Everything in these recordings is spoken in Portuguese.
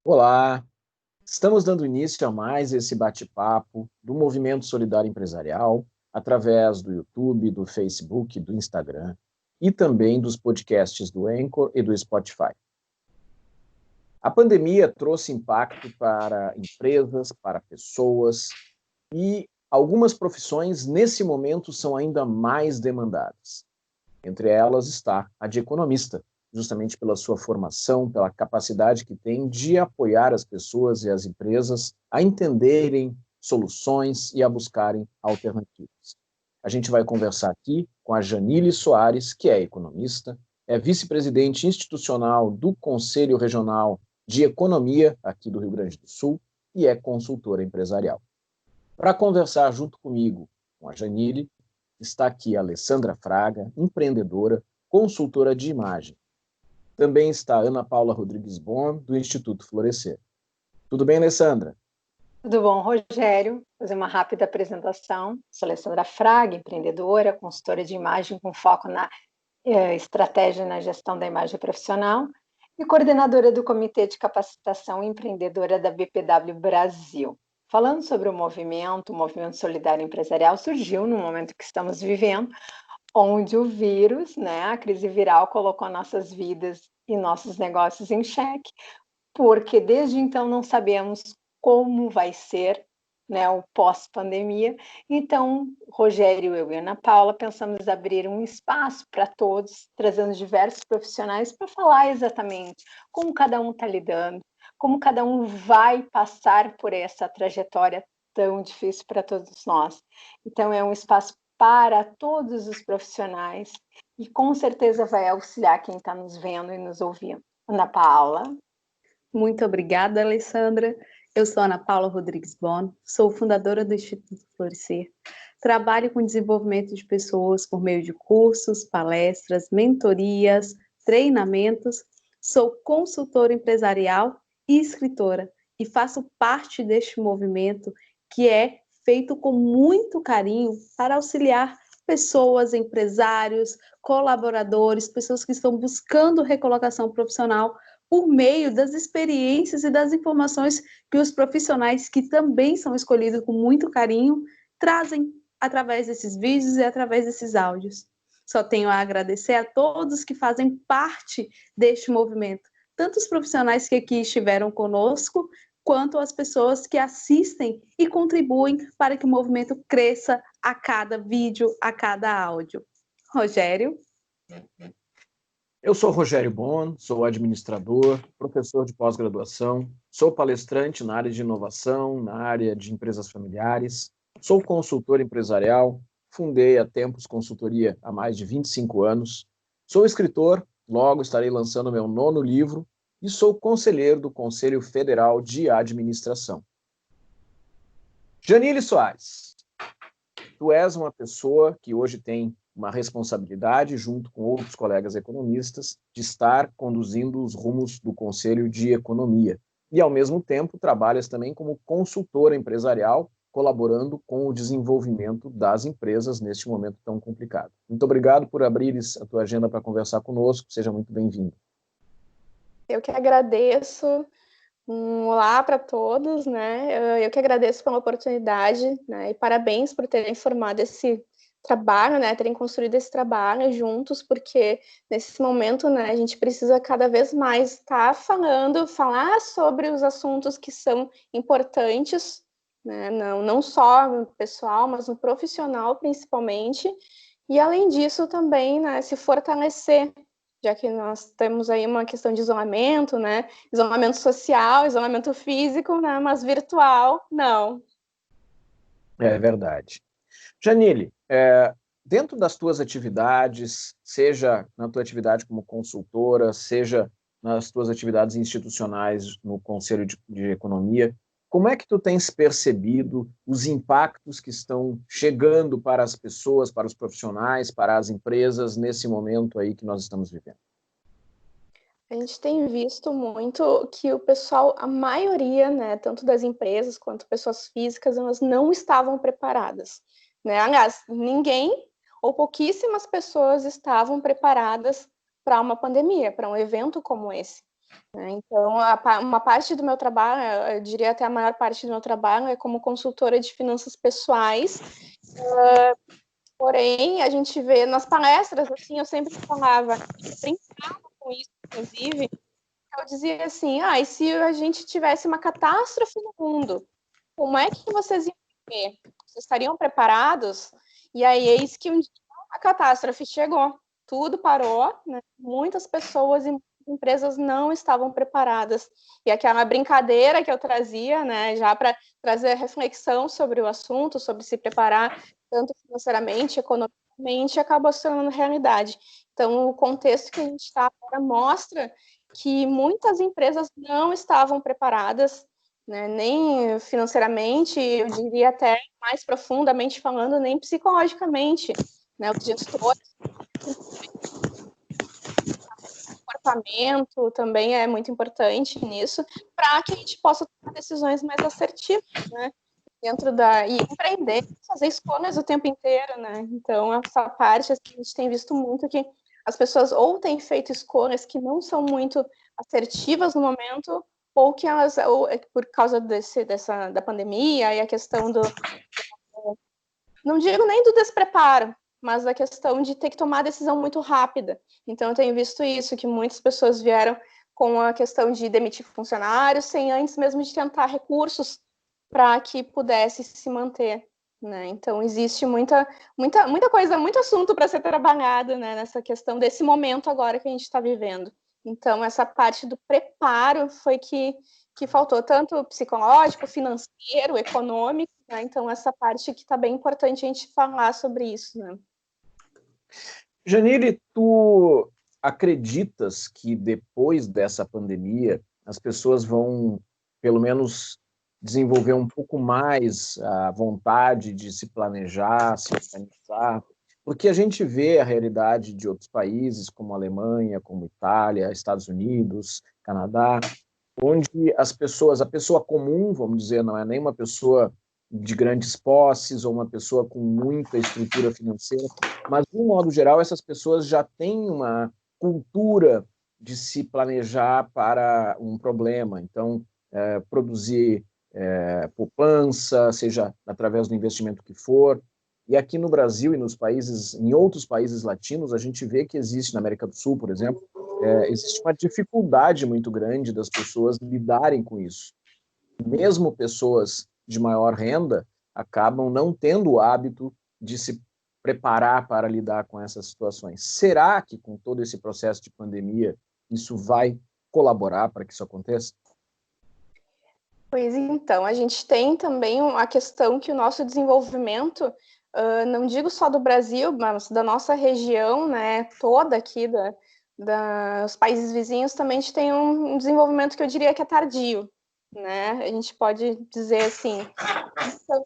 Olá, estamos dando início a mais esse bate-papo do Movimento Solidário Empresarial, através do YouTube, do Facebook, do Instagram e também dos podcasts do Anchor e do Spotify. A pandemia trouxe impacto para empresas, para pessoas e algumas profissões nesse momento são ainda mais demandadas. Entre elas está a de economista, justamente pela sua formação, pela capacidade que tem de apoiar as pessoas e as empresas a entenderem soluções e a buscarem alternativas. A gente vai conversar aqui com a Janile Soares, que é economista, é vice-presidente institucional do Conselho Regional de Economia aqui do Rio Grande do Sul e é consultora empresarial. Para conversar junto comigo, com a Janile, está aqui a Alessandra Fraga, empreendedora, consultora de imagem. Também está a Ana Paula Rodrigues Bon, do Instituto Florescer. Tudo bem, Alessandra? Tudo bom, Rogério? Vou fazer uma rápida apresentação. Sou Alessandra Fraga, empreendedora, consultora de imagem com foco na estratégia e na gestão da imagem profissional e coordenadora do Comitê de Capacitação Empreendedora da BPW Brasil. Falando sobre o movimento solidário empresarial surgiu no momento que estamos vivendo, onde o vírus, a crise viral, colocou nossas vidas e nossos negócios em xeque, porque desde então não sabemos como vai ser, o pós-pandemia. Então, Rogério, eu e Ana Paula pensamos abrir um espaço para todos, trazendo diversos profissionais para falar exatamente como cada um está lidando, como cada um vai passar por essa trajetória tão difícil para todos nós. Então, é um espaço para todos os profissionais e com certeza vai auxiliar quem está nos vendo e nos ouvindo. Ana Paula. Muito obrigada, Alessandra. Eu sou Ana Paula Rodrigues Bon, sou fundadora do Instituto Florescer. Trabalho com desenvolvimento de pessoas por meio de cursos, palestras, mentorias, treinamentos. Sou consultora empresarial e escritora e faço parte deste movimento que é feito com muito carinho para auxiliar pessoas, empresários, colaboradores, pessoas que estão buscando recolocação profissional por meio das experiências e das informações que os profissionais, que também são escolhidos com muito carinho, trazem através desses vídeos e através desses áudios. Só tenho a agradecer a todos que fazem parte deste movimento, tanto os profissionais que aqui estiveram conosco, quanto as pessoas que assistem e contribuem para que o movimento cresça a cada vídeo, a cada áudio. Rogério? Eu sou Rogério Bon, sou administrador, professor de pós-graduação, sou palestrante na área de inovação, na área de empresas familiares, sou consultor empresarial, fundei há tempos consultoria há mais de 25 anos, sou escritor, logo estarei lançando meu 9º livro e sou conselheiro do Conselho Federal de Administração. Janile Soares, tu és uma pessoa que hoje tem uma responsabilidade, junto com outros colegas economistas, de estar conduzindo os rumos do Conselho de Economia. E, ao mesmo tempo, trabalhas também como consultora empresarial, colaborando com o desenvolvimento das empresas neste momento tão complicado. Muito obrigado por abrires a tua agenda para conversar conosco. Seja muito bem-vindo. Eu que agradeço. Olá para todos, Eu que agradeço pela oportunidade, E parabéns por terem formado esse trabalho, terem construído esse trabalho juntos, porque nesse momento, a gente precisa cada vez mais estar falar sobre os assuntos que são importantes, não só no pessoal, mas no profissional principalmente, e além disso também, se fortalecer, já que nós temos aí uma questão de isolamento, isolamento social, isolamento físico, mas virtual, não. É verdade. Janile, dentro das tuas atividades, seja na tua atividade como consultora, seja nas tuas atividades institucionais no Conselho de Economia, como é que tu tens percebido os impactos que estão chegando para as pessoas, para os profissionais, para as empresas, nesse momento aí que nós estamos vivendo? A gente tem visto muito que o pessoal, a maioria, tanto das empresas quanto pessoas físicas, elas não estavam preparadas, Aliás, ninguém ou pouquíssimas pessoas estavam preparadas para uma pandemia, para um evento como esse. né? Então, uma parte do meu trabalho, eu diria até a maior parte do meu trabalho, é como consultora de finanças pessoais. Porém, a gente vê nas palestras, assim, eu sempre falava, eu brincava com isso, inclusive, eu dizia assim, e se a gente tivesse uma catástrofe no mundo, como é que vocês iam ver? Vocês estariam preparados? E aí, eis que um dia a catástrofe chegou, tudo parou, né? Muitas pessoas e empresas não estavam preparadas. E aquela brincadeira que eu trazia, né, já para trazer reflexão sobre o assunto, sobre se preparar tanto financeiramente, economicamente, acabou se tornando realidade. Então, o contexto que a gente está agora mostra que muitas empresas não estavam preparadas, né, nem financeiramente, eu diria até mais profundamente falando, nem psicologicamente, né, os gestores, comportamento também é muito importante nisso, para que a gente possa tomar decisões mais assertivas, né, e empreender, fazer escolhas o tempo inteiro, né, então essa parte, assim, a gente tem visto muito que as pessoas ou têm feito escolhas que não são muito assertivas no momento, ou que elas, por causa da pandemia e a questão não digo nem do despreparo, mas da questão de ter que tomar decisão muito rápida. Então, eu tenho visto isso, que muitas pessoas vieram com a questão de demitir funcionários sem antes mesmo de tentar recursos para que pudesse se manter, né? Então, existe muita coisa, muito assunto para ser trabalhado, né, nessa questão desse momento agora que a gente está vivendo. Então, essa parte do preparo foi que faltou, tanto psicológico, financeiro, econômico, né? Então, essa parte que está bem importante a gente falar sobre isso, né? Janire, tu acreditas que depois dessa pandemia as pessoas vão, pelo menos, desenvolver um pouco mais a vontade de se planejar, se organizar? Porque a gente vê a realidade de outros países, como a Alemanha, como Itália, Estados Unidos, Canadá, onde a pessoa comum, vamos dizer, não é nem uma pessoa de grandes posses ou uma pessoa com muita estrutura financeira, mas, de um modo geral, essas pessoas já têm uma cultura de se planejar para um problema. Então, produzir poupança, seja através do investimento que for. E aqui no Brasil e em outros países latinos, a gente vê que existe, na América do Sul, por exemplo, existe uma dificuldade muito grande das pessoas lidarem com isso. Mesmo pessoas de maior renda acabam não tendo o hábito de se preparar para lidar com essas situações. Será que, com todo esse processo de pandemia, isso vai colaborar para que isso aconteça? Pois então, a gente tem também a questão que o nosso desenvolvimento, não digo só do Brasil, mas da nossa região, né, toda aqui, dos países vizinhos, também a gente tem um desenvolvimento que eu diria que é tardio, né? A gente pode dizer assim, então,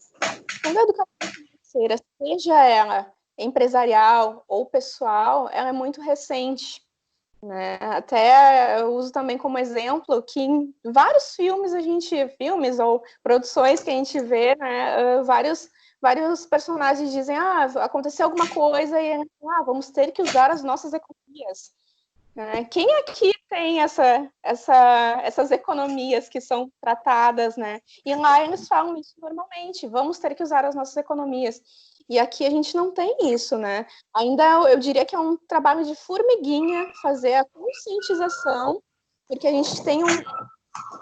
quando a educação financeira, seja ela empresarial ou pessoal, ela é muito recente, né? Até eu uso também como exemplo que em vários filmes ou produções que a gente vê, né, vários personagens dizem, aconteceu alguma coisa e vamos ter que usar as nossas economias. Quem aqui tem essas economias que são tratadas, né? E lá eles falam isso normalmente, vamos ter que usar as nossas economias. E aqui a gente não tem isso, né? Ainda eu diria que é um trabalho de formiguinha fazer a conscientização, porque a gente tem um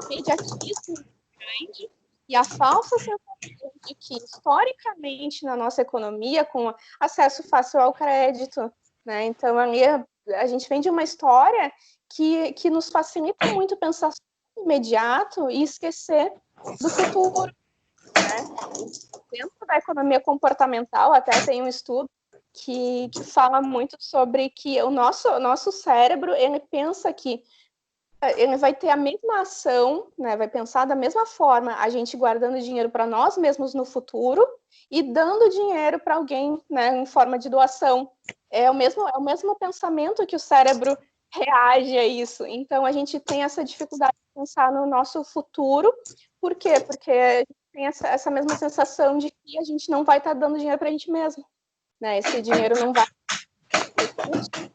imediatismo grande e a falsa sensação de que, historicamente, na nossa economia, com acesso fácil ao crédito, né? Então, ali a gente vem de uma história que nos facilita muito pensar no imediato e esquecer do futuro, né? Dentro da economia comportamental, até tem um estudo que fala muito sobre que o nosso cérebro, ele pensa que ele vai ter a mesma ação, né? Vai pensar da mesma forma, a gente guardando dinheiro para nós mesmos no futuro e dando dinheiro para alguém, né, em forma de doação. É o mesmo pensamento que o cérebro reage a isso. Então, a gente tem essa dificuldade de pensar no nosso futuro. Por quê? Porque a gente tem essa mesma sensação de que a gente não vai estar dando dinheiro para a gente mesmo, né? Esse dinheiro não vai ser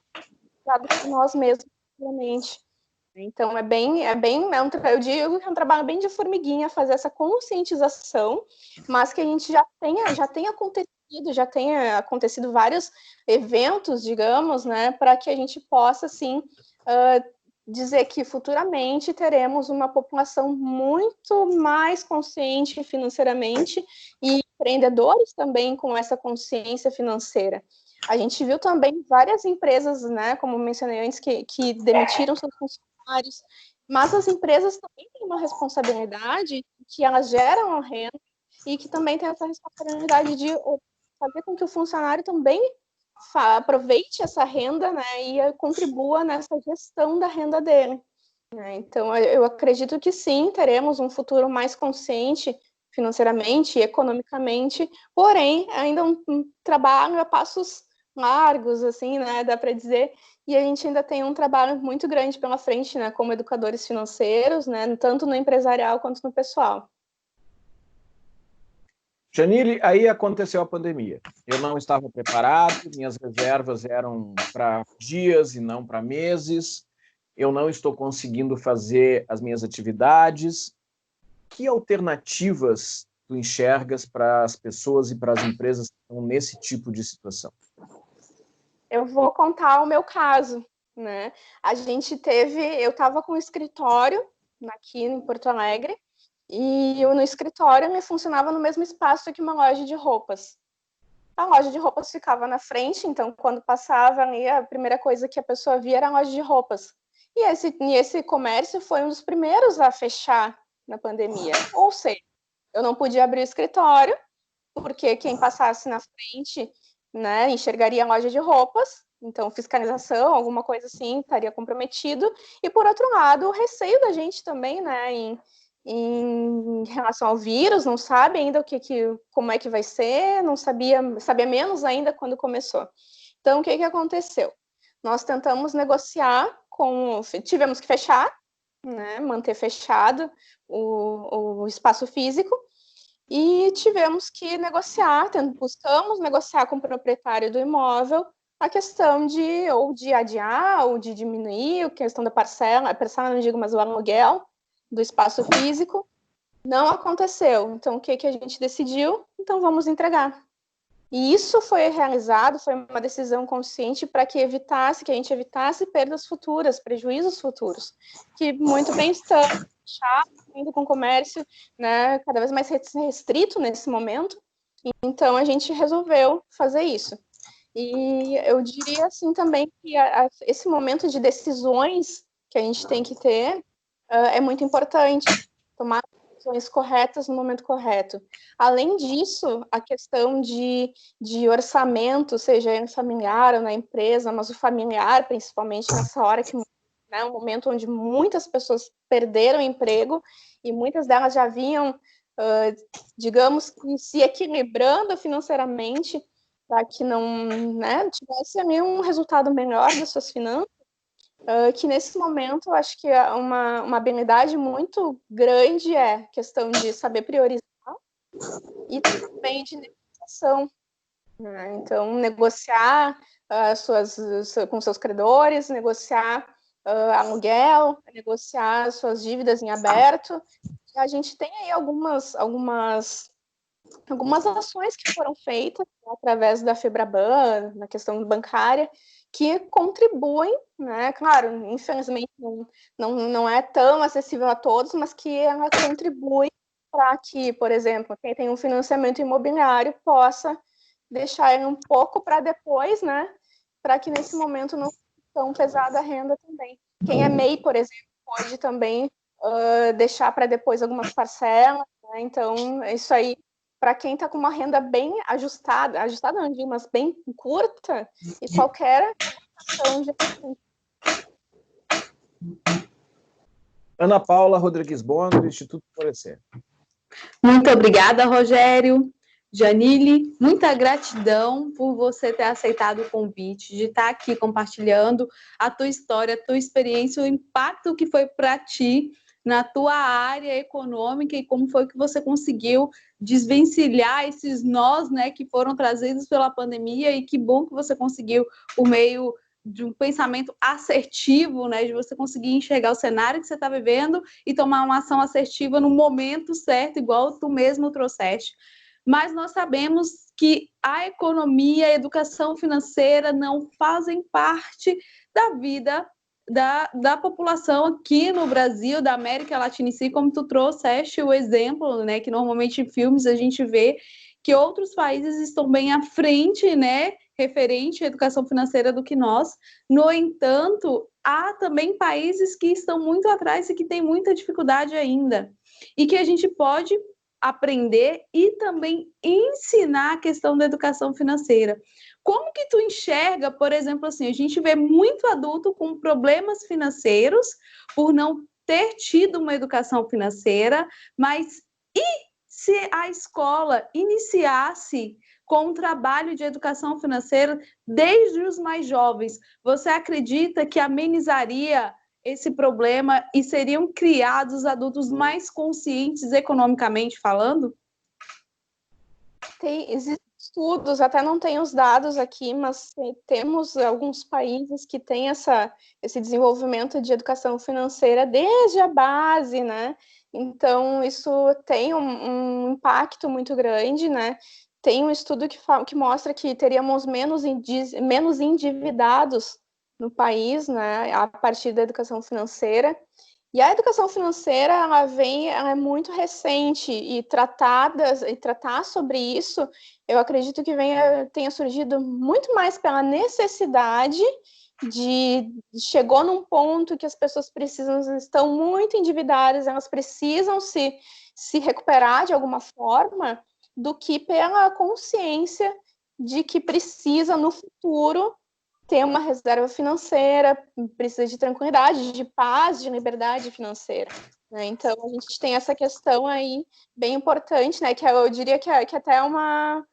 dado por nós mesmos, realmente. Então, eu digo que é um trabalho bem de formiguinha, fazer essa conscientização, mas que a gente já tenha acontecido vários eventos, digamos, né, para que a gente possa, assim, dizer que futuramente teremos uma população muito mais consciente financeiramente e empreendedores também com essa consciência financeira. A gente viu também várias empresas, né, como mencionei antes, que demitiram seus funcionários, mas as empresas também têm uma responsabilidade que elas geram a renda e que também têm essa responsabilidade de fazer com que o funcionário também aproveite essa renda, né, e contribua nessa gestão da renda dele. Então, eu acredito que sim, teremos um futuro mais consciente financeiramente e economicamente, porém, ainda um trabalho a passos largos, assim, né, dá para dizer, e a gente ainda tem um trabalho muito grande pela frente, né, como educadores financeiros, né, tanto no empresarial quanto no pessoal. Janile, aí aconteceu a pandemia. Eu não estava preparado, minhas reservas eram para dias e não para meses. Eu não estou conseguindo fazer as minhas atividades. Que alternativas tu enxergas para as pessoas e para as empresas que estão nesse tipo de situação? Eu vou contar o meu caso, né? Eu estava com um escritório aqui em Porto Alegre, e no escritório me funcionava no mesmo espaço que uma loja de roupas. A loja de roupas ficava na frente, então quando passava ali, a primeira coisa que a pessoa via era a loja de roupas. E esse comércio foi um dos primeiros a fechar na pandemia. Ou seja, eu não podia abrir o escritório, porque quem passasse na frente, né, enxergaria a loja de roupas, então fiscalização, alguma coisa assim, estaria comprometido. E por outro lado, o receio da gente também, né, em relação ao vírus, não sabe ainda como é que vai ser, sabia menos ainda quando começou. Então, o que aconteceu? Nós tentamos negociar tivemos que fechar, né, manter fechado o espaço físico, e tivemos que buscamos negociar com o proprietário do imóvel a questão de adiar ou de diminuir a questão da parcela não digo, mas o aluguel do espaço físico. Não aconteceu. Então, o que a gente decidiu? Então, vamos entregar. E isso foi uma decisão consciente para que a gente evitasse perdas futuras, prejuízos futuros, que muito bem estão indo com o comércio, né, cada vez mais restrito nesse momento. Então, a gente resolveu fazer isso. E eu diria assim também que esse momento de decisões que a gente tem que ter é muito importante, tomar decisões corretas no momento correto. Além disso, a questão de orçamento, seja em familiar ou na empresa, mas o familiar, principalmente nessa hora que é um momento onde muitas pessoas perderam o emprego e muitas delas já vinham, digamos, se equilibrando financeiramente para que não, né, tivesse ali um resultado melhor das suas finanças, que nesse momento eu acho que uma habilidade muito grande é a questão de saber priorizar e também de negociação, né? Então, negociar com seus credores, negociar aluguel, negociar suas dívidas em aberto. A gente tem aí algumas ações que foram feitas, né, através da Febraban, na questão bancária, que contribuem, né? Claro, infelizmente não é tão acessível a todos, mas que ela contribui para que, por exemplo, quem tem um financiamento imobiliário possa deixar ele um pouco para depois, né? Para que nesse momento não fique tão pesada a renda também. Quem é MEI, por exemplo, pode também deixar para depois algumas parcelas, né? Então, isso aí, para quem está com uma renda bem ajustada não digo, mas bem curta, e qualquer ação de... Ana Paula Rodrigues Bon, do Instituto Florescer. Muito obrigada, Rogério. Janile, muita gratidão por você ter aceitado o convite, de estar aqui compartilhando a tua história, a tua experiência, o impacto que foi para ti na tua área econômica e como foi que você conseguiu desvencilhar esses nós, né, que foram trazidos pela pandemia, e que bom que você conseguiu, por meio de um pensamento assertivo, né, de você conseguir enxergar o cenário que você está vivendo e tomar uma ação assertiva no momento certo, igual tu mesmo trouxeste. Mas nós sabemos que a economia, a educação financeira não fazem parte da vida da população aqui no Brasil, da América Latina em si, como tu trouxeste o exemplo, né, que normalmente em filmes a gente vê que outros países estão bem à frente, né, referente à educação financeira do que nós. No entanto, há também países que estão muito atrás e que têm muita dificuldade ainda, e que a gente pode aprender e também ensinar a questão da educação financeira. Como que tu enxerga, por exemplo, assim, a gente vê muito adulto com problemas financeiros por não ter tido uma educação financeira, mas e se a escola iniciasse com um trabalho de educação financeira desde os mais jovens? Você acredita que amenizaria esse problema e seriam criados adultos mais conscientes economicamente falando? Existem estudos, até não tenho os dados aqui, mas temos alguns países que têm esse desenvolvimento de educação financeira desde a base, né? Então, isso tem um impacto muito grande, né? Tem um estudo que mostra que teríamos menos endividados no país, né, a partir da educação financeira. E a educação financeira, ela é muito recente, e tratar sobre isso, eu acredito que tenha surgido muito mais pela necessidade chegou num ponto que as pessoas estão muito endividadas, elas precisam se recuperar de alguma forma, do que pela consciência de que precisa, no futuro, ter uma reserva financeira, precisa de tranquilidade, de paz, de liberdade financeira, né? Então, a gente tem essa questão aí bem importante, né? Que eu diria que até é uma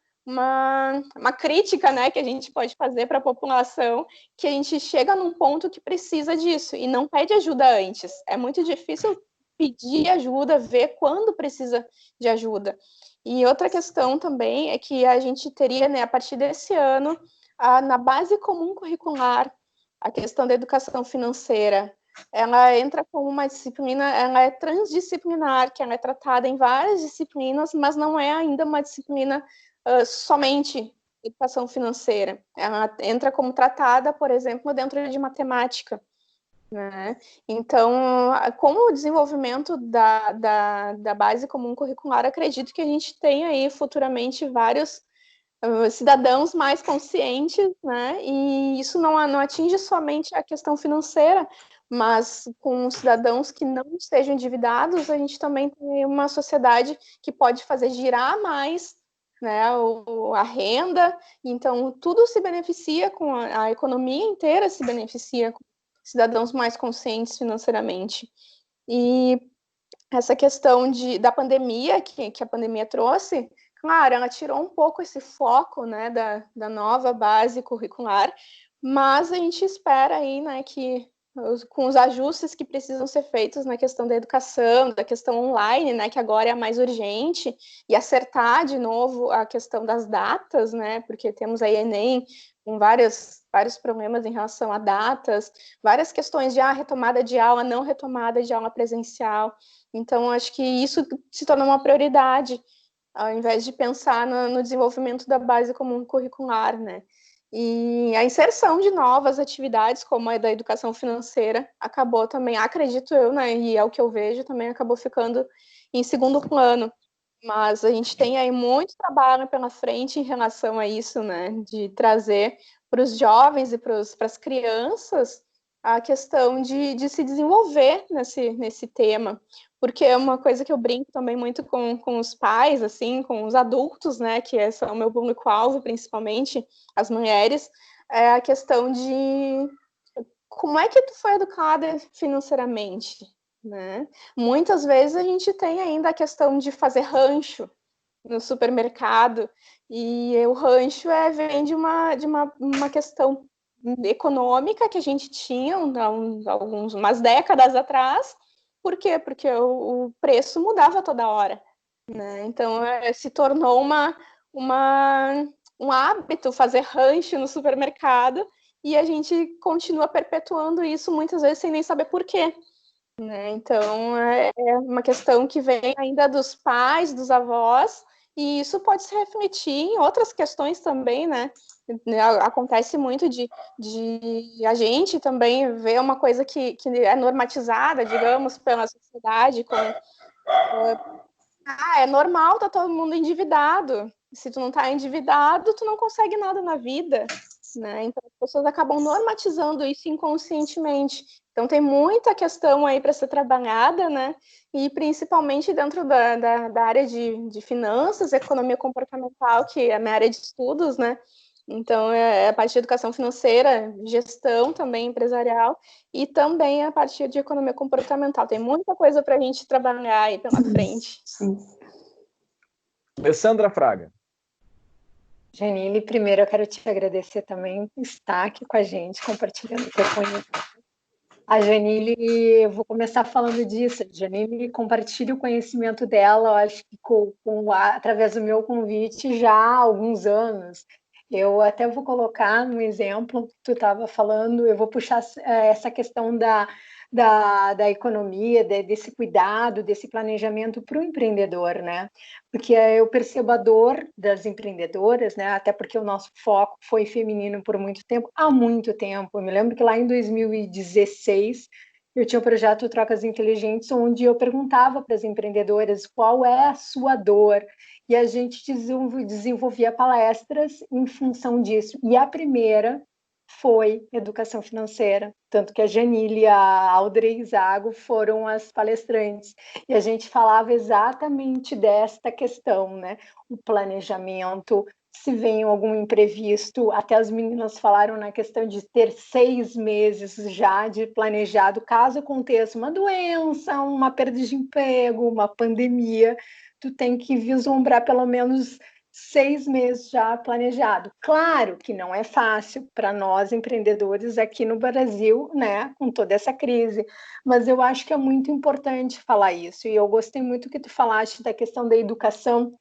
crítica, né, que a gente pode fazer para a população, que a gente chega num ponto que precisa disso e não pede ajuda antes. É muito difícil pedir ajuda, ver quando precisa de ajuda. E outra questão também é que a gente teria, né, a partir desse ano, na base comum curricular, a questão da educação financeira, ela entra como uma disciplina, ela é transdisciplinar, que ela é tratada em várias disciplinas, mas não é ainda uma disciplina somente educação financeira. Ela entra como tratada, por exemplo, dentro de matemática, né? Então, com o desenvolvimento da base comum curricular, acredito que a gente tem aí futuramente vários cidadãos mais conscientes, né? E isso não atinge somente a questão financeira, mas com cidadãos que não estejam endividados, a gente também tem uma sociedade que pode fazer girar mais, né, a renda. Então, tudo se beneficia, com a economia inteira se beneficia com cidadãos mais conscientes financeiramente. E essa questão da pandemia, que a pandemia trouxe, claro, ela tirou um pouco esse foco, né, da nova base curricular, mas a gente espera aí, né, que com os ajustes que precisam ser feitos na questão da educação, da questão online, né, que agora é a mais urgente, e acertar de novo a questão das datas, né, porque temos aí Enem com vários problemas em relação a datas, várias questões de retomada de aula, não retomada de aula presencial. Então, acho que isso se torna uma prioridade, ao invés de pensar no desenvolvimento da base comum curricular, né? E a inserção de novas atividades, como a da educação financeira, acabou também, acredito eu, né, e é o que eu vejo, também acabou ficando em segundo plano. Mas a gente tem aí muito trabalho pela frente em relação a isso, né, de trazer para os jovens e para as crianças a questão de se desenvolver nesse tema, porque é uma coisa que eu brinco também muito com os pais, assim, com os adultos, né, que são o meu público-alvo, principalmente as mulheres, é a questão de como é que tu foi educada financeiramente, né? Muitas vezes a gente tem ainda a questão de fazer rancho no supermercado, e o rancho vem de uma questão econômica que a gente tinha umas décadas atrás. Por quê? Porque o preço mudava toda hora, né? Então, se tornou um hábito fazer rancho no supermercado, e a gente continua perpetuando isso muitas vezes sem nem saber por quê. Né? Então, é uma questão que vem ainda dos pais, dos avós, e isso pode se refletir em outras questões também, né? Acontece muito de a gente também ver uma coisa que é normatizada, digamos, pela sociedade, como é normal, tá todo mundo endividado. Se tu não tá endividado, tu não consegue nada na vida, né? Então as pessoas acabam normatizando isso inconscientemente. Então tem muita questão aí para ser trabalhada, né? E principalmente dentro da área de finanças, economia comportamental, que é a minha área de estudos, né? Então, é a parte de educação financeira, gestão também empresarial, e também a parte de economia comportamental. Tem muita coisa para a gente trabalhar aí pela frente. Sim. Alessandra Fraga. Janine, primeiro eu quero te agradecer também por estar aqui com a gente, compartilhando o teu conhecimento. A Janine, eu vou começar falando disso. A Janine compartilha o conhecimento dela, eu acho que através do meu convite já há alguns anos. Eu até vou colocar no exemplo que tu estava falando, eu vou puxar essa questão da economia, desse cuidado, desse planejamento para o empreendedor, né? Porque eu percebo a dor das empreendedoras, né? Até porque o nosso foco foi feminino por muito tempo, há muito tempo. Eu me lembro que lá em 2016 eu tinha o projeto Trocas Inteligentes, onde eu perguntava para as empreendedoras qual é a sua dor, e a gente desenvolvia palestras em função disso. E a primeira foi educação financeira, tanto que a Janile e a Audrey Zago foram as palestrantes, e a gente falava exatamente desta questão, né? O planejamento, se vem algum imprevisto, até as meninas falaram na questão de ter 6 meses já de planejado, caso aconteça uma doença, uma perda de emprego, uma pandemia, tu tem que vislumbrar pelo menos 6 meses já planejado. Claro que não é fácil para nós empreendedores aqui no Brasil, né, com toda essa crise, mas eu acho que é muito importante falar isso, e eu gostei muito que tu falaste da questão da educação,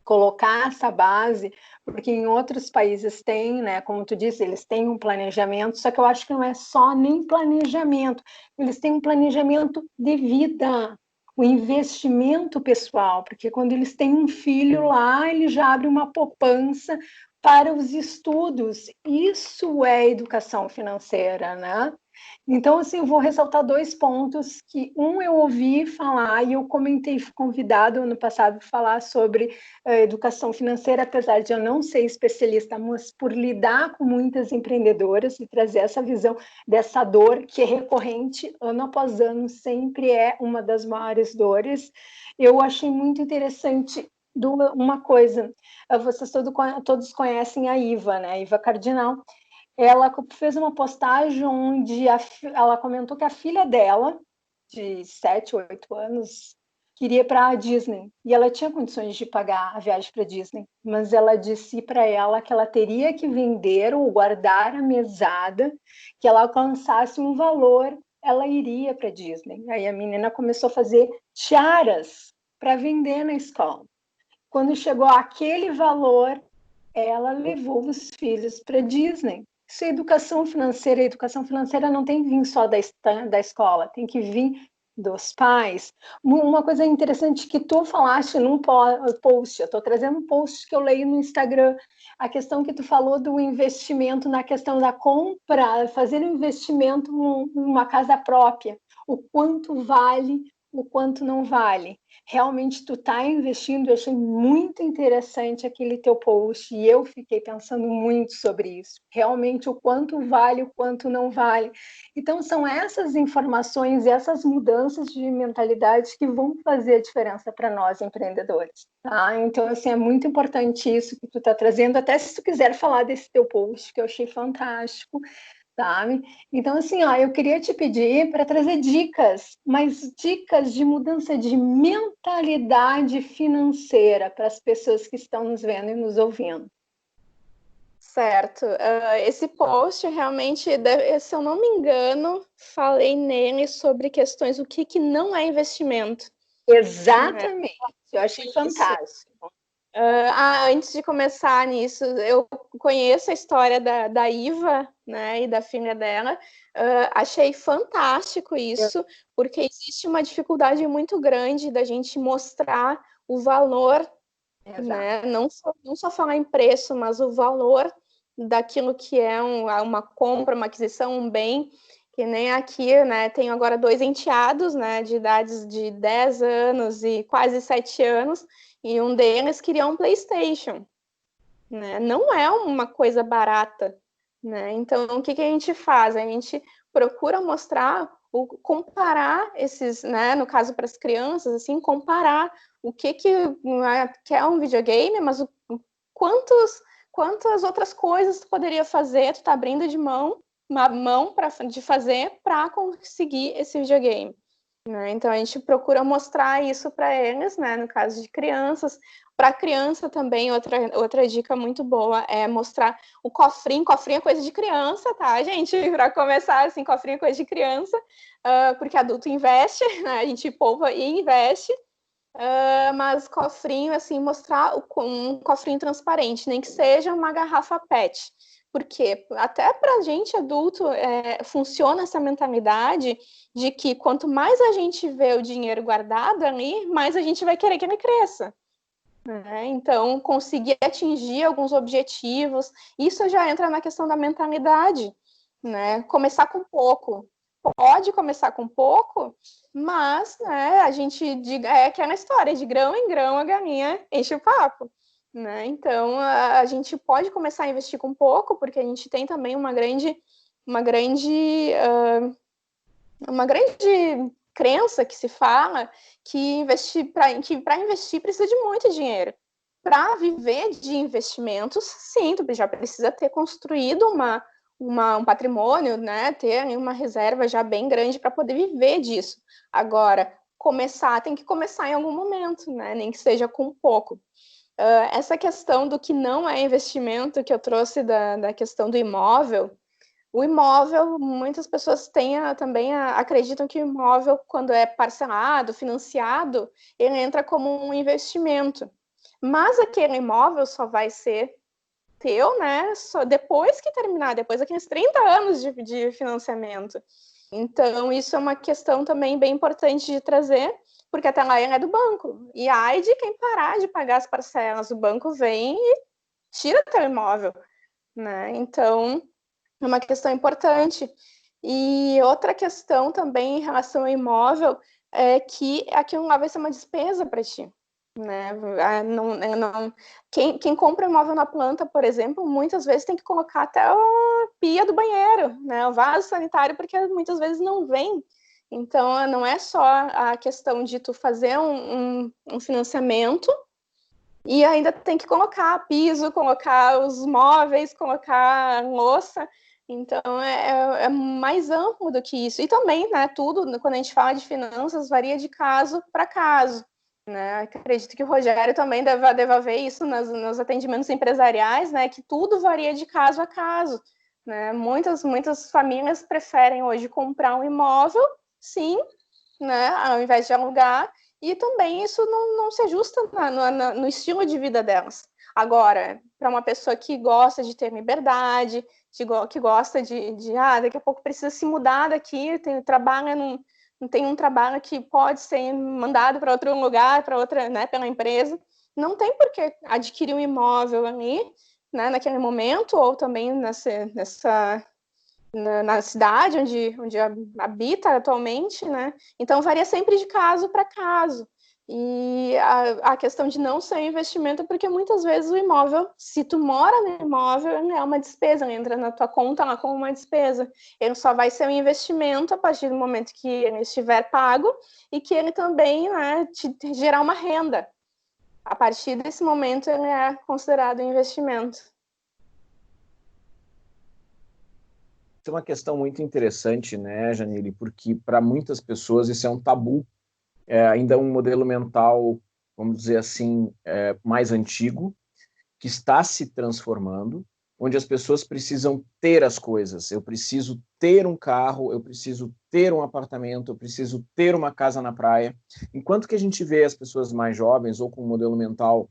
colocar essa base, porque em outros países tem, né, como tu disse, eles têm um planejamento, só que eu acho que não é só nem planejamento, eles têm um planejamento de vida, o investimento pessoal, porque quando eles têm um filho lá, ele já abre uma poupança para os estudos. Isso é educação financeira, né? Então, assim, eu vou ressaltar 2 pontos que, eu ouvi falar e eu comentei, fui convidado ano passado falar sobre educação financeira, apesar de eu não ser especialista, mas por lidar com muitas empreendedoras e trazer essa visão dessa dor que é recorrente, ano após ano, sempre é uma das maiores dores. Eu achei muito interessante uma coisa, vocês todos conhecem a Iva, né? A Iva Cardinal. Ela fez uma postagem onde ela comentou que a filha dela, de 7, 8 anos, queria ir para a Disney. E ela tinha condições de pagar a viagem para a Disney. Mas ela disse para ela que ela teria que vender ou guardar a mesada, que ela alcançasse um valor, ela iria para a Disney. Aí a menina começou a fazer tiaras para vender na escola. Quando chegou àquele valor, ela levou os filhos para a Disney. Isso é educação financeira. A educação financeira não tem que vir só da escola, tem que vir dos pais. Uma coisa interessante que tu falaste num post, eu estou trazendo um post que eu leio no Instagram, a questão que tu falou do investimento na questão da compra, fazer um investimento numa casa própria, o quanto vale, o quanto não vale. Realmente tu está investindo, eu achei muito interessante aquele teu post e eu fiquei pensando muito sobre isso, realmente o quanto vale, o quanto não vale. Então são essas informações, essas mudanças de mentalidade que vão fazer a diferença para nós empreendedores, tá? Então assim, é muito importante isso que tu está trazendo, até se tu quiser falar desse teu post, que eu achei fantástico, sabe? Então, assim, ó, eu queria te pedir para trazer dicas, mas dicas de mudança de mentalidade financeira para as pessoas que estão nos vendo e nos ouvindo. Certo. Esse post realmente, se eu não me engano, falei nele sobre questões, o que não é investimento. Exatamente. Eu achei fantástico. Antes de começar nisso, eu conheço a história da Iva, né, e da filha dela. Achei fantástico isso, porque existe uma dificuldade muito grande da gente mostrar o valor, né, não só falar em preço, mas o valor daquilo que é uma compra, uma aquisição, um bem, que nem aqui, né, tenho agora 2 enteados, né, de idades de 10 anos e quase 7 anos, e um deles queria um PlayStation, né? Não é uma coisa barata, né? Então, o que a gente faz? A gente procura mostrar, comparar esses, né? No caso para as crianças, assim, comparar o que é um videogame, mas quantas outras coisas tu poderia fazer, tu tá abrindo uma mão de fazer para conseguir esse videogame. Né? Então, a gente procura mostrar isso para eles, né? No caso de crianças. Para criança também, outra dica muito boa é mostrar o cofrinho. Cofrinho é coisa de criança, tá, gente? Para começar, assim, cofrinho é coisa de criança, porque adulto investe, né? A gente poupa e investe. Mas cofrinho, assim, mostrar um cofrinho transparente, nem que seja uma garrafa PET. Porque até para a gente adulto funciona essa mentalidade de que quanto mais a gente vê o dinheiro guardado ali, mais a gente vai querer que ele cresça. Né? Então, conseguir atingir alguns objetivos, isso já entra na questão da mentalidade. Né? Começar com pouco. Pode começar com pouco, mas né, a gente é aquela história de grão em grão a galinha enche o papo. Né? Então, a gente pode começar a investir com pouco, porque a gente tem também uma grande crença que se fala que para investir precisa de muito dinheiro. Para viver de investimentos, sim, tu já precisa ter construído um patrimônio, né? Ter uma reserva já bem grande para poder viver disso. Agora, tem que começar em algum momento, né? Nem que seja com pouco. Essa questão do que não é investimento que eu trouxe da questão do imóvel, o imóvel, muitas pessoas acreditam que o imóvel, quando é parcelado, financiado, ele entra como um investimento. Mas aquele imóvel só vai ser teu, né? Só depois que terminar, depois daqueles 30 anos de financiamento. Então, isso é uma questão também bem importante de trazer, porque até lá ele é do banco. E ai de quem parar de pagar as parcelas, o banco vem e tira teu imóvel, né? Então, é uma questão importante. E outra questão também em relação ao imóvel é que aquilo lá vai ser uma despesa para ti. Né? Quem compra imóvel na planta, por exemplo, muitas vezes tem que colocar até a pia do banheiro, né? O vaso sanitário, porque muitas vezes não vem. Então, não é só a questão de tu fazer um financiamento e ainda tem que colocar piso, colocar os móveis, colocar louça. Então, é mais amplo do que isso. E também, né, tudo, quando a gente fala de finanças, varia de caso para caso. Né? Acredito que o Rogério também deva ver isso nos atendimentos empresariais, né, que tudo varia de caso a caso. Né? Muitas famílias preferem hoje comprar um imóvel, sim, né, ao invés de alugar, e também isso não se ajusta no estilo de vida delas. Agora, para uma pessoa que gosta de ter liberdade, que gosta daqui a pouco precisa se mudar daqui, tem um trabalho que pode ser mandado para outro lugar, para outra, né, pela empresa, não tem por que adquirir um imóvel ali, né, naquele momento, ou também na cidade onde habita atualmente, né? Então varia sempre de caso para caso. E a questão de não ser investimento, porque muitas vezes o imóvel, se tu mora no imóvel, ele é uma despesa, ele entra na tua conta lá como uma despesa. Ele só vai ser um investimento a partir do momento que ele estiver pago e que ele também, né, te gerar uma renda. A partir desse momento, ele é considerado um investimento. Tem uma questão muito interessante, né, Janine, porque para muitas pessoas isso é um tabu, ainda um modelo mental, vamos dizer assim, mais antigo, que está se transformando, onde as pessoas precisam ter as coisas. Eu preciso ter um carro, eu preciso ter um apartamento, eu preciso ter uma casa na praia. Enquanto que a gente vê as pessoas mais jovens ou com um modelo mental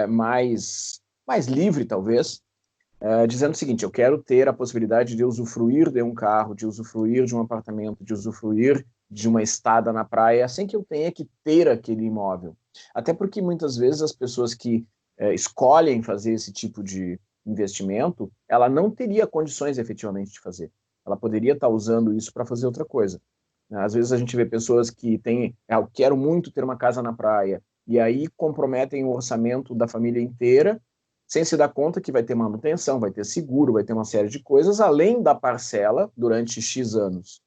mais livre, talvez, dizendo o seguinte: eu quero ter a possibilidade de usufruir de um carro, de usufruir de um apartamento, de usufruir de uma estada na praia, sem que eu tenha que ter aquele imóvel. Até porque muitas vezes as pessoas que escolhem fazer esse tipo de investimento, ela não teria condições efetivamente de fazer. Ela poderia estar usando isso para fazer outra coisa. Às vezes a gente vê pessoas que têm, eu quero muito ter uma casa na praia, e aí comprometem o orçamento da família inteira, sem se dar conta que vai ter manutenção, vai ter seguro, vai ter uma série de coisas, além da parcela durante X anos.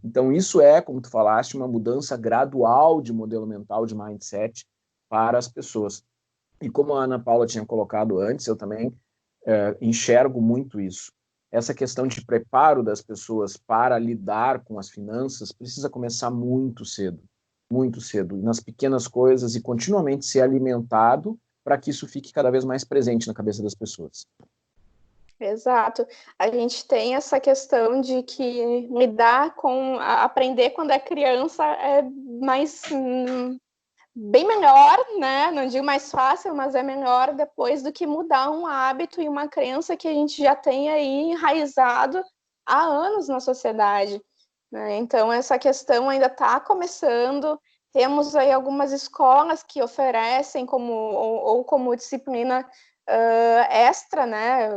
Então isso é, como tu falaste, uma mudança gradual de modelo mental, de mindset para as pessoas. E como a Ana Paula tinha colocado antes, eu também enxergo muito isso. Essa questão de preparo das pessoas para lidar com as finanças precisa começar muito cedo, e nas pequenas coisas, e continuamente ser alimentado para que isso fique cada vez mais presente na cabeça das pessoas. Exato. A gente tem essa questão de que aprender quando é criança é mais bem melhor, né? Não digo mais fácil, mas é melhor depois do que mudar um hábito e uma crença que a gente já tem aí enraizado há anos na sociedade, né? Então, essa questão ainda está começando. Temos aí algumas escolas que oferecem como disciplina extra, né?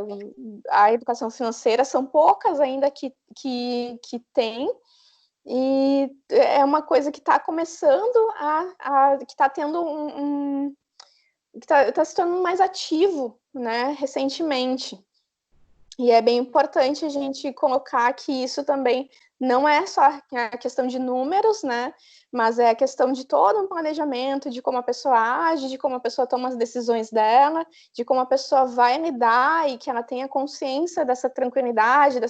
A educação financeira, são poucas ainda que tem. E é uma coisa que está começando que está tendo que está se tornando mais ativo, né, recentemente. E é bem importante a gente colocar que isso também não é só a questão de números, né? Mas é a questão de todo um planejamento, de como a pessoa age, de como a pessoa toma as decisões dela, de como a pessoa vai lidar e que ela tenha consciência dessa tranquilidade,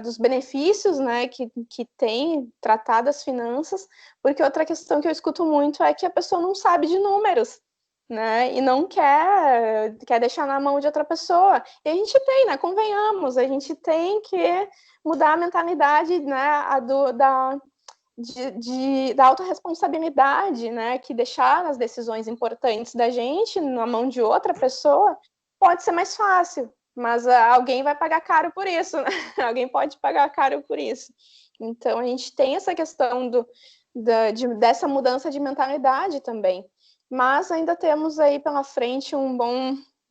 dos benefícios, né, que tem tratar das finanças. Porque outra questão que eu escuto muito é que a pessoa não sabe de números, né, e não quer deixar na mão de outra pessoa. E a gente tem, né, convenhamos, a gente tem que mudar a mentalidade, né, da autorresponsabilidade, né, que deixar as decisões importantes da gente na mão de outra pessoa pode ser mais fácil, mas alguém vai pagar caro por isso, né? Alguém pode pagar caro por isso. Então, a gente tem essa questão dessa mudança de mentalidade também. Mas ainda temos aí pela frente um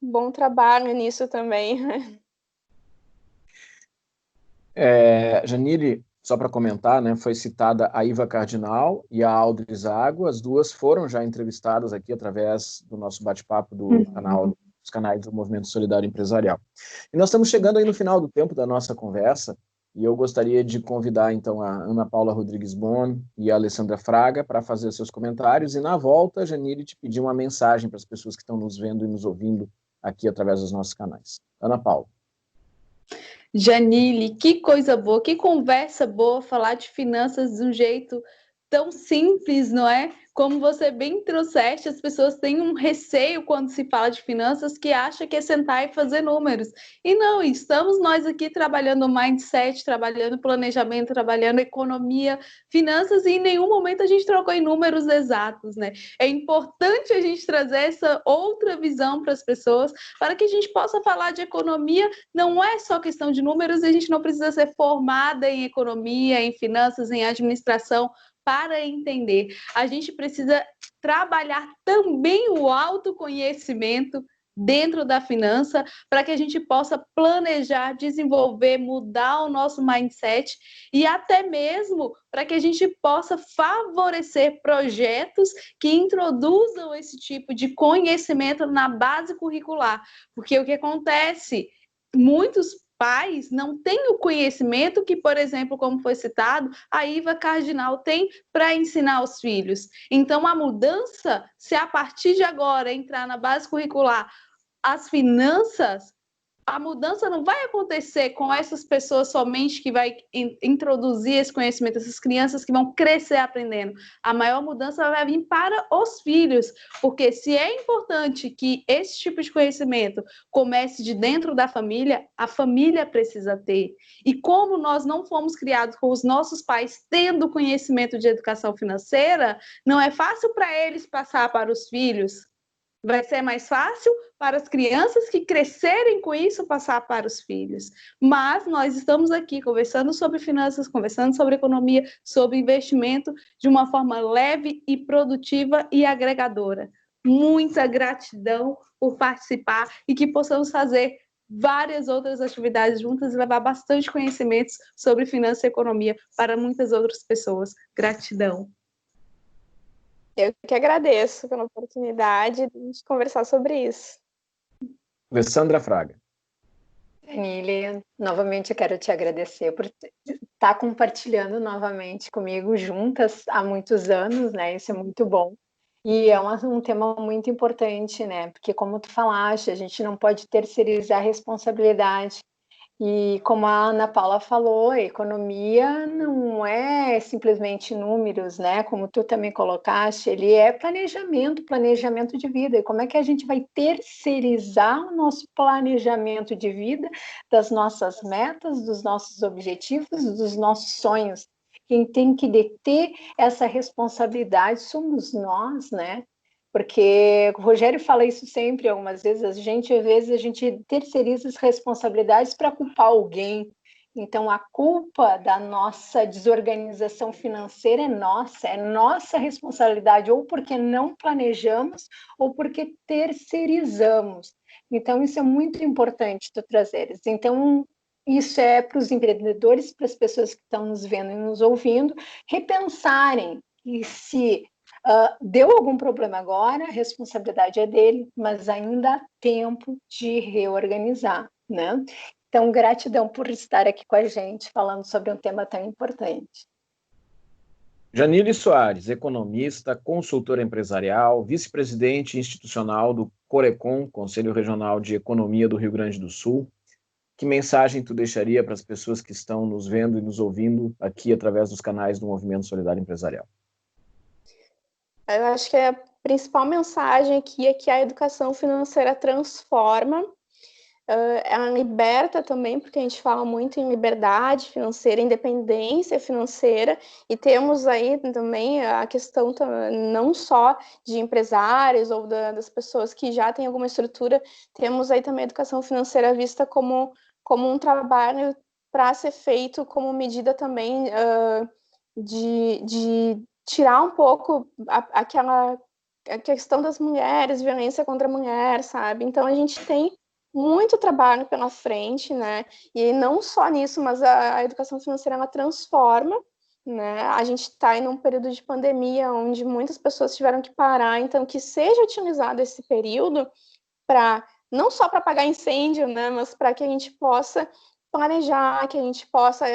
bom trabalho nisso também. Janine, só para comentar, né, foi citada a Iva Cardinal e a Audrey Zago, as duas foram já entrevistadas aqui através do nosso bate-papo dos canais do Movimento Solidário Empresarial. E nós estamos chegando aí no final do tempo da nossa conversa, e eu gostaria de convidar, então, a Ana Paula Rodrigues Bon e a Alessandra Fraga para fazer seus comentários, e na volta, Janine, te pedir uma mensagem para as pessoas que estão nos vendo e nos ouvindo aqui através dos nossos canais. Ana Paula. Janile, que coisa boa, que conversa boa, falar de finanças de um jeito tão simples, não é? Como você bem trouxeste, as pessoas têm um receio quando se fala de finanças, que acha que é sentar e fazer números. E não, estamos nós aqui trabalhando mindset, trabalhando planejamento, trabalhando economia, finanças, e em nenhum momento a gente trocou em números exatos, né? É importante a gente trazer essa outra visão para as pessoas, para que a gente possa falar de economia. Não é só questão de números, a gente não precisa ser formada em economia, em finanças, em administração, para entender. A gente precisa trabalhar também o autoconhecimento dentro da finança, para que a gente possa planejar, desenvolver, mudar o nosso mindset, e até mesmo para que a gente possa favorecer projetos que introduzam esse tipo de conhecimento na base curricular. Porque o que acontece? Muitos pais não têm o conhecimento que, por exemplo, como foi citado, a Iva Cardinal tem para ensinar os filhos. Então, a mudança, se a partir de agora entrar na base curricular as finanças, a mudança não vai acontecer com essas pessoas somente que vai introduzir esse conhecimento, essas crianças que vão crescer aprendendo. A maior mudança vai vir para os filhos, porque se é importante que esse tipo de conhecimento comece de dentro da família, a família precisa ter. E como nós não fomos criados com os nossos pais tendo conhecimento de educação financeira, não é fácil para eles passar para os filhos. Vai ser mais fácil para as crianças que crescerem com isso passar para os filhos. Mas nós estamos aqui conversando sobre finanças, conversando sobre economia, sobre investimento de uma forma leve e produtiva e agregadora. Muita gratidão por participar e que possamos fazer várias outras atividades juntas e levar bastante conhecimentos sobre finanças e economia para muitas outras pessoas. Gratidão. Eu que agradeço pela oportunidade de conversar sobre isso. Alessandra Fraga. Danile, novamente eu quero te agradecer por estar compartilhando novamente comigo juntas há muitos anos, né? Isso é muito bom. E é um tema muito importante, né? Porque como tu falaste, a gente não pode terceirizar a responsabilidade. E como a Ana Paula falou, a economia não é simplesmente números, né? Como tu também colocaste, ele é planejamento de vida. E como é que a gente vai terceirizar o nosso planejamento de vida, das nossas metas, dos nossos objetivos, dos nossos sonhos? Quem tem que deter essa responsabilidade somos nós, né? Porque o Rogério fala isso sempre, algumas vezes, às vezes a gente terceiriza as responsabilidades para culpar alguém. Então, a culpa da nossa desorganização financeira é nossa responsabilidade, ou porque não planejamos, ou porque terceirizamos. Então, isso é muito importante tu trazeres. Então, isso é para os empreendedores, para as pessoas que estão nos vendo e nos ouvindo, repensarem que se deu algum problema agora, a responsabilidade é dele, mas ainda há tempo de reorganizar, né? Então, gratidão por estar aqui com a gente, falando sobre um tema tão importante. Janile Soares, economista, consultora empresarial, vice-presidente institucional do Corecon, Conselho Regional de Economia do Rio Grande do Sul. Que mensagem tu deixaria para as pessoas que estão nos vendo e nos ouvindo aqui através dos canais do Movimento Solidário Empresarial? Eu acho que a principal mensagem aqui é que a educação financeira transforma, ela liberta também, porque a gente fala muito em liberdade financeira, independência financeira, e temos aí também a questão não só de empresários ou das pessoas que já têm alguma estrutura, temos aí também a educação financeira vista como um trabalho para ser feito como medida também de tirar um pouco a questão das mulheres, violência contra a mulher, sabe? Então, a gente tem muito trabalho pela frente, né? E não só nisso, mas a educação financeira, ela transforma, né? A gente está em um período de pandemia onde muitas pessoas tiveram que parar, então que seja utilizado esse período para, não só para apagar incêndio, né? Mas para que a gente possa planejar, que a gente possa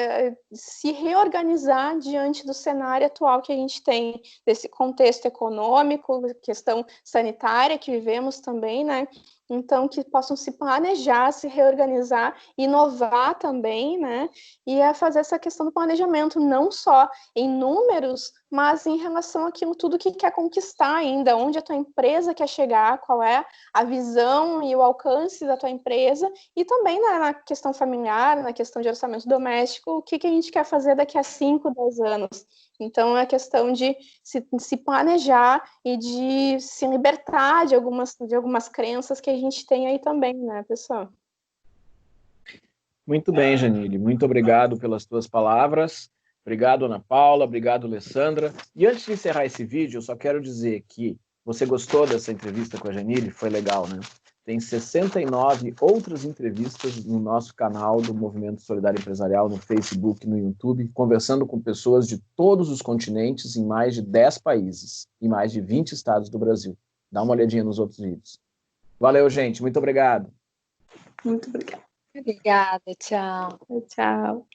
se reorganizar diante do cenário atual que a gente tem, desse contexto econômico, questão sanitária que vivemos também, né? Então, que possam se planejar, se reorganizar, inovar também, né? E fazer essa questão do planejamento, não só em números, mas em relação àquilo tudo que quer conquistar ainda, onde a tua empresa quer chegar, qual é a visão e o alcance da tua empresa, e também na questão familiar, na questão de orçamento doméstico, o que a gente quer fazer daqui a 5, 10 anos. Então, é a questão de se planejar e de se libertar de algumas crenças que a gente tem aí também, né, pessoal? Muito bem, Janile. Muito obrigado pelas tuas palavras. Obrigado, Ana Paula. Obrigado, Alessandra. E antes de encerrar esse vídeo, eu só quero dizer que você gostou dessa entrevista com a Janile? Foi legal, né? Tem 69 outras entrevistas no nosso canal do Movimento Solidário Empresarial, no Facebook, no YouTube, conversando com pessoas de todos os continentes, em mais de 10 países, em mais de 20 estados do Brasil. Dá uma olhadinha nos outros vídeos. Valeu, gente. Muito obrigado. Muito obrigada. Obrigada, tchau. Tchau.